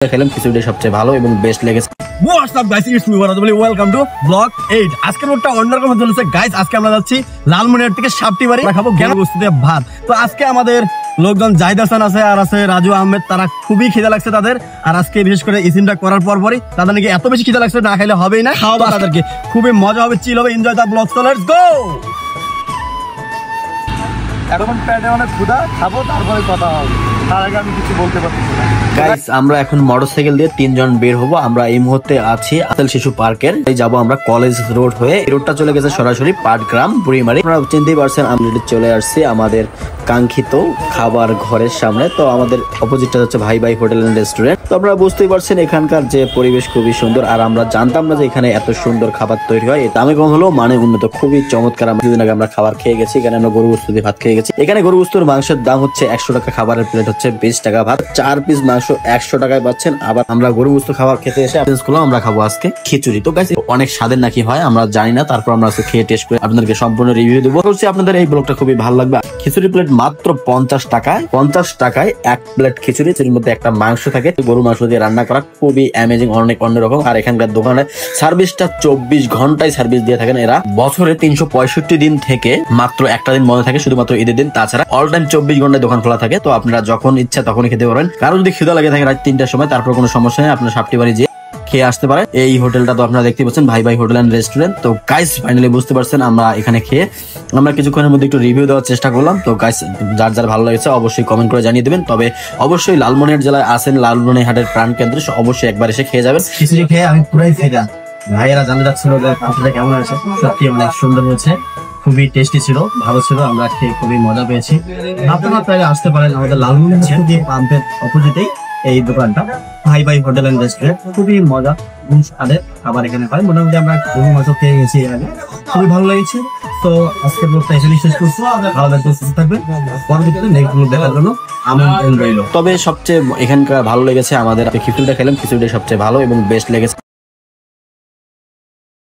খেলাম খিচুড়ি সবচেয়ে ভালো এবং বেস্ট লেগেছে। What's up guys, it's me Waraduli, welcome to vlog 8। আজকের ব্লগটা অন্যরকম হতে চলেছে গাইস। আজকে আমরা যাচ্ছি লালমনিরহাট থেকে সাপটিবাড়ি, খাবো জ্ঞান বস্তুতে ভাত। তো আজকে আমাদের লোকজন জাহিদ হাসান আছে আর আছে রাজু আহমেদ, তারা খুবই খিদে লাগছে তাদের। আর আজকে বিশেষ করে ইসিমটা করার পরই তাদের নাকি এত বেশি খিদে লাগছে, না খাইলে হবেই না। খাওয়া দাওয়া তাদেরকে খুবই মজা হবে, চিল হবে, enjoy the blog. So let's go. এখন পেটে অনেক ক্ষুধা, খাবো তারপরে কথা হবে, তার আগে আমি কিছু বলতে পারছি না। গাইস আমরা এখন মোটরসাইকেল দিয়ে 3 জন বের হবো। আমরা এই মুহূর্তে আছি আতেল শিশু পার্কের, যাবো আমরা কলেজ রোড হয়ে। এই রোডটা চলে গেছে সরাসরি পাটগ্রাম বুড়িমারি। আপনারা চিনতেই পারছেন আমরা চলে আসছি আমাদের কাঙ্ক্ষিত খাবার ঘরের সামনে। তো আমাদের অপোজিটটা হচ্ছে ভাই ভাই হোটেল এন্ড রেস্টুরেন্ট। তো আপনারা বুঝতেই পারছেন এখানকার যে পরিবেশ খুবই সুন্দর, আর আমরা জানতাম না যে এখানে এত সুন্দর খাবার তৈরি হয়। দামে কম হলেও মানে উন্নত, খুবই চমৎকার। আমরা কিছুদিন আগে আমরা খাবার খেয়ে গেছি, এখানে আমরা গরু গোশত দিয়ে ভাত খেয়ে গেছি। এখানে গরু গোশতের মাংসের দাম হচ্ছে 100 টাকা, খাবারের প্লেট হচ্ছে 20 টাকা, ভাত 4 পিস মাংস 100 টাকায় পাচ্ছেন। আবার আমরা গরু গোশত খাবার খেতে এসে আমরা খাবো আজকে খিচুড়ি। তো গাইস অনেক স্বাদের নাকি হয় আমরা জানি না, তারপর আমরা আজকে খেয়ে টেস্ট করে আপনাদেরকে সম্পূর্ণ রিভিউ দেবো। আপনাদের এই ব্লগটা খুবই ভালো লাগবে। খিচুড়ি প্লেট মাত্র 50 টাকায় 1 প্লেট খিচুড়ি, এর মধ্যে একটা মাংস থাকে, গরু মাংস দিয়ে রান্না করা, খুবই অ্যামেজিং, অনেক অন্যরকম। আর এখানকার দোকানে সার্ভিসটা 24 ঘন্টায় সার্ভিস দিয়ে থাকেন এরা। বছরে 365 দিন থেকে মাত্র একটা দিন বন্ধ থাকে, শুধুমাত্র ঈদের দিন, তাছাড়া অল টাইম 24 ঘন্টায় দোকান খোলা থাকে। তো আপনারা যখন ইচ্ছা তখনই খেতে পারেন। কারো যদি খিদা লাগে থাকে রাত 3টার সময়, তারপর কোনো সমস্যা নেই, আপনার সাপটিবাড়ি যেয়ে খেয়ে আসতে পারে। এই হোটেলটা তো আপনারা দেখতে পাচ্ছেন ভাই ভাই হোটেল এন্ড রেস্টুরেন্ট। তো গাইস ফাইনালি বুঝতে পারছেন আমরা এখানে খেয়ে আমরা কিছুক্ষণের মধ্যে একটু রিভিউ দেওয়ার চেষ্টা করলাম। তো গাইস যার যার ভালো লেগেছে অবশ্যই কমেন্ট করে জানিয়ে দেবেন। তবে অবশ্যই লালমনিরহাট জেলায় আছেন, লালমনিরহাটের প্রাণ কেন্দ্রে, অবশ্যই একবার এসে খেয়ে যাবেন। খিচুড়ি খেয়ে আমি পুরাই ফেরা। ভাইয়েরা জানতে চাচ্ছিল যে খাবারটা কেমন আছে, সত্যি অনেক সুন্দর হয়েছে, খুবই টেস্টি ছিল, ভালো ছিল, আমরা খেয়ে খুবই মজা পেয়েছি। আপনারা প্রায় আসতে পারেন আমাদের লালমনিরহাট পাম্পের অপোজিটেই এই দোকানটা, ভাই ভাই হোটেল এন্ড রেস্টুরেন্ট। খুবই মজা স্বাদের খাবার এখানে হয়। মোটামুটি আমরা গরু মাংস খেয়ে গেছি এর আগে, খুবই ভালো লেগেছে। তো আজকের ব্লগটা এখানে শেষ করছি। ভালো থাকবেন, সুস্থ থাকবেন, পরবর্তীতে নেক্সট ব্লগ দেখার জন্য আমন্ত্রণ রইল। তবে সবচেয়ে এখানকার ভালো লেগেছে আমাদের খিচুড়িটা খেলাম, খিচুড়িটা সবচেয়ে ভালো এবং বেস্ট লেগেছে।